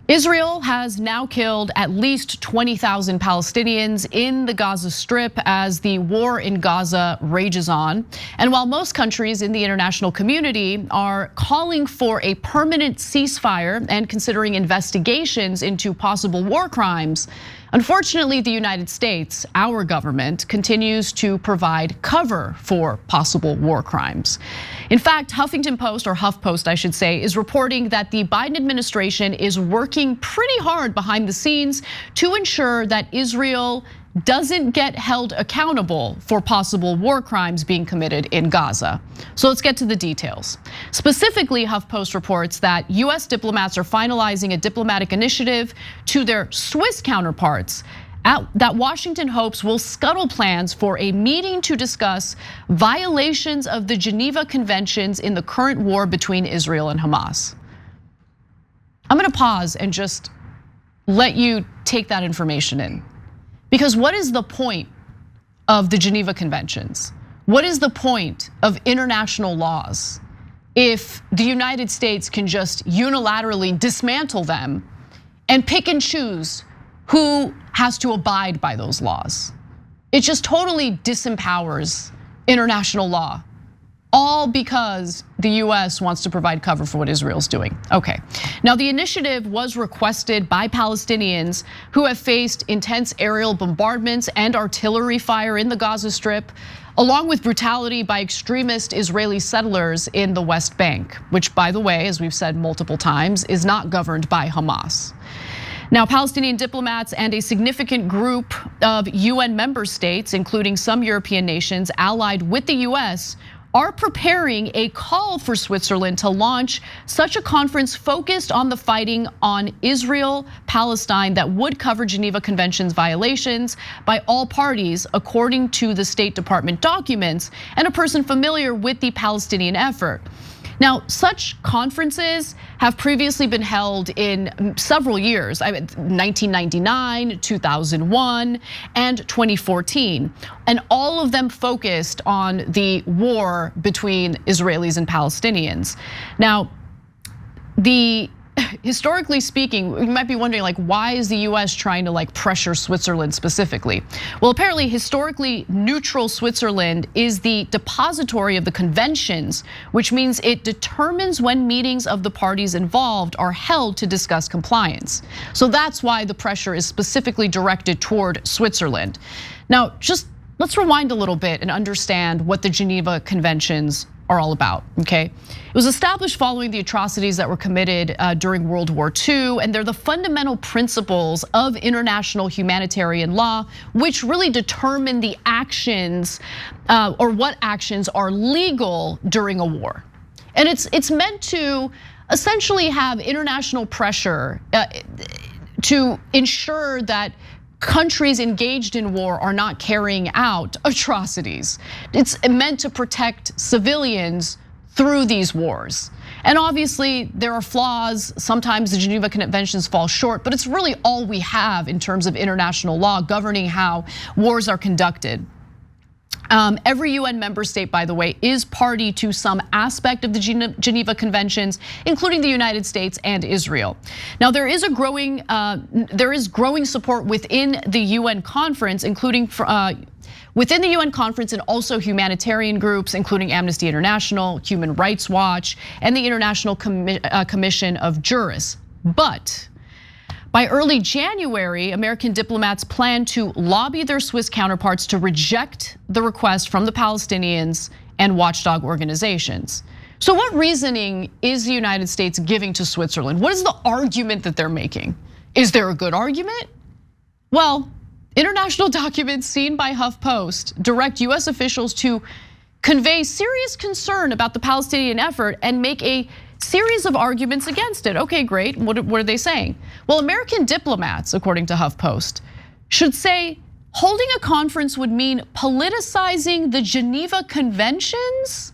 Israel has now killed at least 20,000 Palestinians in the Gaza Strip as the war in Gaza rages on. And while most countries in the international community are calling for a permanent ceasefire and considering investigations into possible war crimes, unfortunately, the United States, our government, continues to provide cover for possible war crimes. In fact, Huffington Post, or HuffPost, I should say, is reporting that the Biden administration is working pretty hard behind the scenes to ensure that Israel doesn't get held accountable for possible war crimes being committed in Gaza. So let's get to the details. Specifically, HuffPost reports that US diplomats are finalizing a diplomatic initiative to their Swiss counterparts that Washington hopes will scuttle plans for a meeting to discuss violations of the Geneva Conventions in the current war between Israel and Hamas. I'm gonna pause and just let you take that information in. Because what is the point of the Geneva Conventions? What is the point of international laws if the United States can just unilaterally dismantle them and pick and choose who has to abide by those laws? It just totally disempowers international law, all because the US wants to provide cover for what Israel's doing. Okay, now the initiative was requested by Palestinians who have faced intense aerial bombardments and artillery fire in the Gaza Strip, along with brutality by extremist Israeli settlers in the West Bank, which, by the way, as we've said multiple times, is not governed by Hamas. Now, Palestinian diplomats and a significant group of UN member states, including some European nations allied with the US, are preparing a call for Switzerland to launch such a conference focused on the fighting on Israel-Palestine that would cover Geneva Conventions violations by all parties, according to the State Department documents and a person familiar with the Palestinian effort. Now, such conferences have previously been held in several years, 1999, 2001, and 2014, and all of them focused on the war between Israelis and Palestinians. Now, historically speaking, you might be wondering, like, why is the US trying to pressure Switzerland specifically? Well, apparently historically neutral Switzerland is the depository of the conventions, which means it determines when meetings of the parties involved are held to discuss compliance. So that's why the pressure is specifically directed toward Switzerland. Now, just let's rewind a little bit and understand what the Geneva Conventions are all about, okay? It was established following the atrocities that were committed during World War II, and they're the fundamental principles of international humanitarian law, which really determine the actions or what actions are legal during a war. And it's meant to essentially have international pressure to ensure that countries engaged in war are not carrying out atrocities. It's meant to protect civilians through these wars. And obviously there are flaws. Sometimes the Geneva Conventions fall short, but it's really all we have in terms of international law governing how wars are conducted. Every UN member state, by the way, is party to some aspect of the Geneva Conventions, including the United States and Israel. Now, there is growing support within the UN conference, including within the UN conference and also humanitarian groups, including Amnesty International, Human Rights Watch, and the International Commission of Jurists. But by early January, American diplomats plan to lobby their Swiss counterparts to reject the request from the Palestinians and watchdog organizations. So what reasoning is the United States giving to Switzerland? What is the argument that they're making? Is there a good argument? Well, international documents seen by HuffPost direct US officials to convey serious concern about the Palestinian effort and make a series of arguments against it. Okay, great. What are they saying? Well, American diplomats, according to HuffPost, should say holding a conference would mean politicizing the Geneva Conventions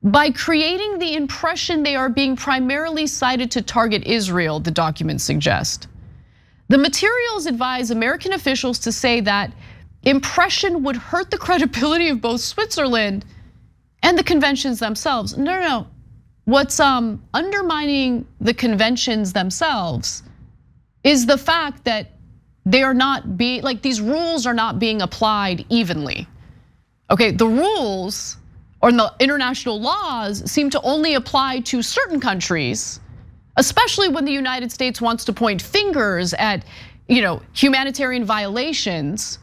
by creating the impression they are being primarily cited to target Israel, the documents suggest. The materials advise American officials to say that impression would hurt the credibility of both Switzerland and the conventions themselves. No. What's undermining the conventions themselves is the fact that they are not being, like these rules are not being applied evenly. Okay, the rules or the international laws seem to only apply to certain countries, especially when the United States wants to point fingers at humanitarian violations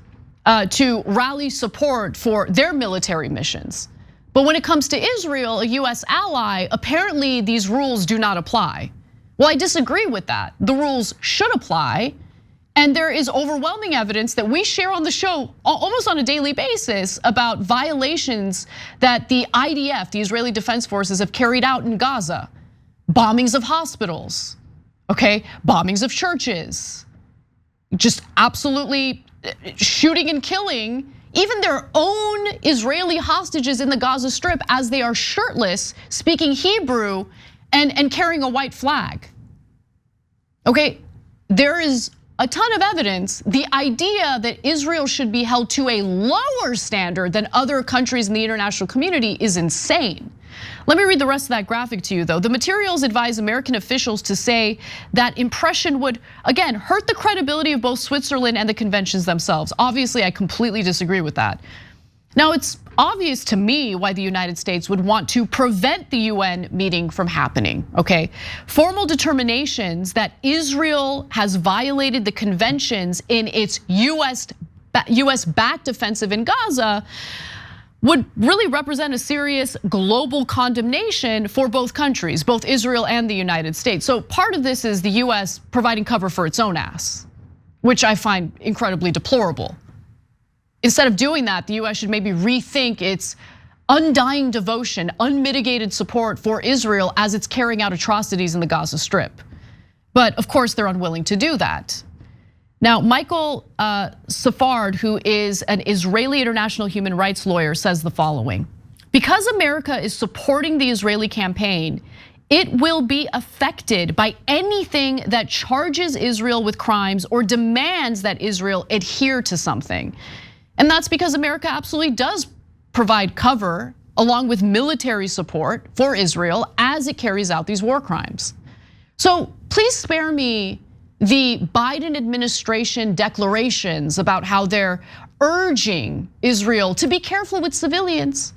to rally support for their military missions. But when it comes to Israel, a US ally, apparently these rules do not apply. Well, I disagree with that. The rules should apply. And there is overwhelming evidence that we share on the show almost on a daily basis about violations that the IDF, the Israeli Defense Forces, have carried out in Gaza. Bombings of hospitals, okay? Bombings of churches. Just absolutely shooting and killing even their own Israeli hostages in the Gaza Strip as they are shirtless, speaking Hebrew and carrying a white flag. Okay, there is a ton of evidence. The idea that Israel should be held to a lower standard than other countries in the international community is insane. Let me read the rest of that graphic to you though. The materials advise American officials to say that impression would, again, hurt the credibility of both Switzerland and the conventions themselves. Obviously, I completely disagree with that. Now, it's obvious to me why the United States would want to prevent the UN meeting from happening, okay? Formal determinations that Israel has violated the conventions in its US-backed offensive in Gaza would really represent a serious global condemnation for both countries, both Israel and the United States. So part of this is the US providing cover for its own ass, which I find incredibly deplorable. Instead of doing that, the US should maybe rethink its undying devotion, unmitigated support for Israel as it's carrying out atrocities in the Gaza Strip. But of course, they're unwilling to do that. Now, Michael Safard, who is an Israeli international human rights lawyer, says the following: because America is supporting the Israeli campaign, it will be affected by anything that charges Israel with crimes or demands that Israel adhere to something. And that's because America absolutely does provide cover along with military support for Israel as it carries out these war crimes. So please spare me the Biden administration declarations about how they're urging Israel to be careful with civilians.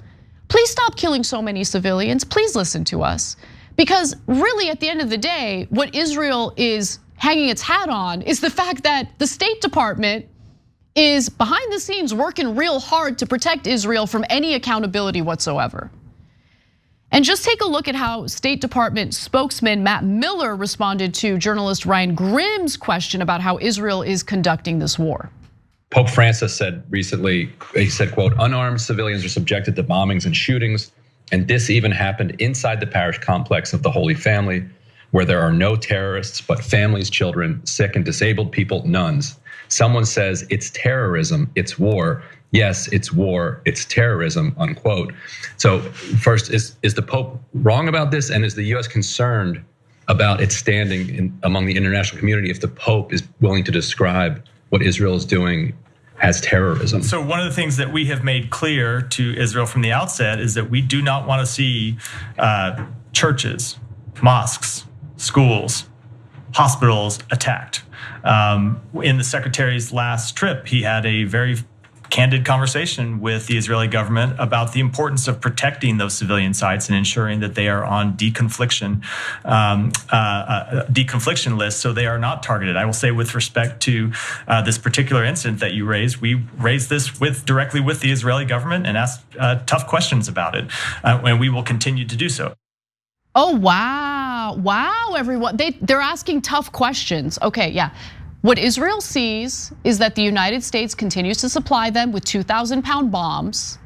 Please stop killing so many civilians. Please listen to us. Because really, at the end of the day, what Israel is hanging its hat on is the fact that the State Department is behind the scenes working real hard to protect Israel from any accountability whatsoever. And just take a look at how State Department spokesman Matt Miller responded to journalist Ryan Grimm's question about how Israel is conducting this war. Pope Francis said recently, he said, quote, unarmed civilians are subjected to bombings and shootings. And this even happened inside the parish complex of the Holy Family, where there are no terrorists, but families, children, sick and disabled people, nuns. Someone says it's terrorism, it's war. Yes, it's war, it's terrorism, unquote. So first, is the Pope wrong about this? And is the US concerned about its standing among the international community if the Pope is willing to describe what Israel is doing as terrorism? So one of the things that we have made clear to Israel from the outset is that we do not want to see churches, mosques, schools, hospitals attacked. In the secretary's last trip, he had a very candid conversation with the Israeli government about the importance of protecting those civilian sites and ensuring that they are on deconfliction lists so they are not targeted. I will say, with respect to this particular incident that you raised, we raised this directly with the Israeli government and asked tough questions about it, and we will continue to do so. Oh, wow, everyone. They're asking tough questions. Okay, yeah. What Israel sees is that the United States continues to supply them with 2,000-pound bombs,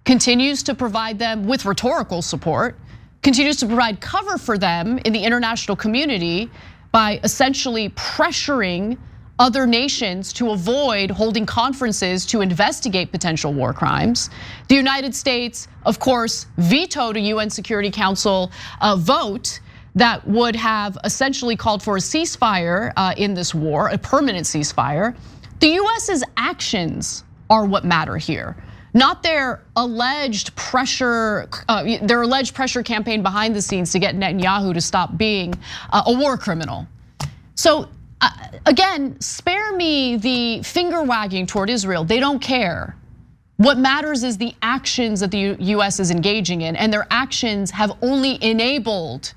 continues to provide them with rhetorical support, continues to provide cover for them in the international community by essentially pressuring other nations to avoid holding conferences to investigate potential war crimes. The United States, of course, vetoed a UN Security Council vote that would have essentially called for a ceasefire in this war, a permanent ceasefire. The US's actions are what matter here, not their alleged pressure campaign behind the scenes to get Netanyahu to stop being a war criminal. So again, spare me the finger wagging toward Israel. They don't care. What matters is the actions that the US is engaging in, and their actions have only enabled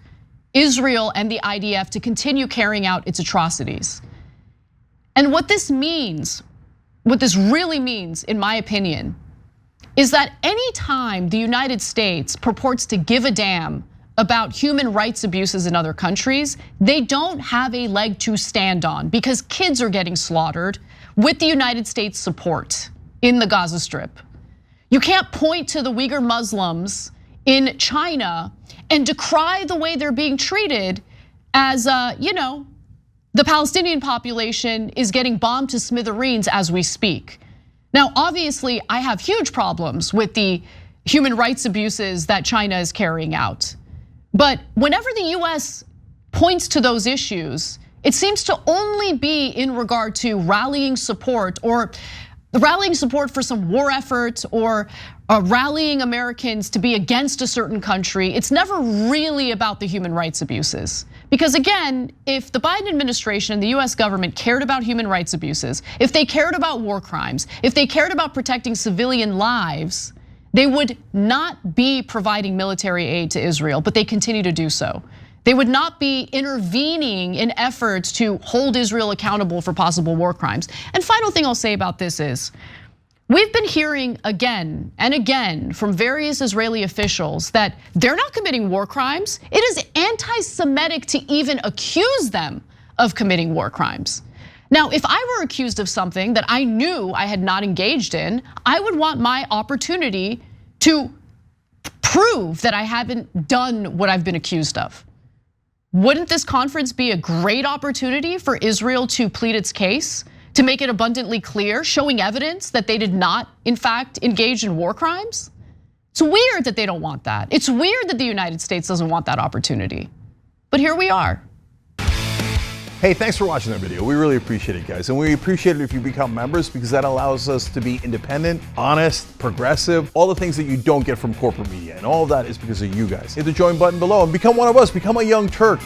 Israel and the IDF to continue carrying out its atrocities. And what this means, what this really means, in my opinion, is that any time the United States purports to give a damn about human rights abuses in other countries, they don't have a leg to stand on, because kids are getting slaughtered with the United States support in the Gaza Strip. You can't point to the Uyghur Muslims in China and decry the way they're being treated as, the Palestinian population is getting bombed to smithereens as we speak. Now, obviously, I have huge problems with the human rights abuses that China is carrying out. But whenever the US points to those issues, it seems to only be in regard to rallying support, or rallying support for some war effort, or rallying Americans to be against a certain country. It's never really about the human rights abuses. Because again, if the Biden administration and the US government cared about human rights abuses, if they cared about war crimes, if they cared about protecting civilian lives, they would not be providing military aid to Israel, but they continue to do so. They would not be intervening in efforts to hold Israel accountable for possible war crimes. And final thing I'll say about this is, we've been hearing again and again from various Israeli officials that they're not committing war crimes. It is anti-Semitic to even accuse them of committing war crimes. Now, if I were accused of something that I knew I had not engaged in, I would want my opportunity to prove that I haven't done what I've been accused of. Wouldn't this conference be a great opportunity for Israel to plead its case, to make it abundantly clear, showing evidence that they did not, in fact, engage in war crimes? It's weird that they don't want that. It's weird that the United States doesn't want that opportunity. But here we are. Hey, thanks for watching that video. We really appreciate it, guys. And we appreciate it if you become members, because that allows us to be independent, honest, progressive, all the things that you don't get from corporate media. And all of that is because of you guys. Hit the join button below and become one of us, become a Young Turk.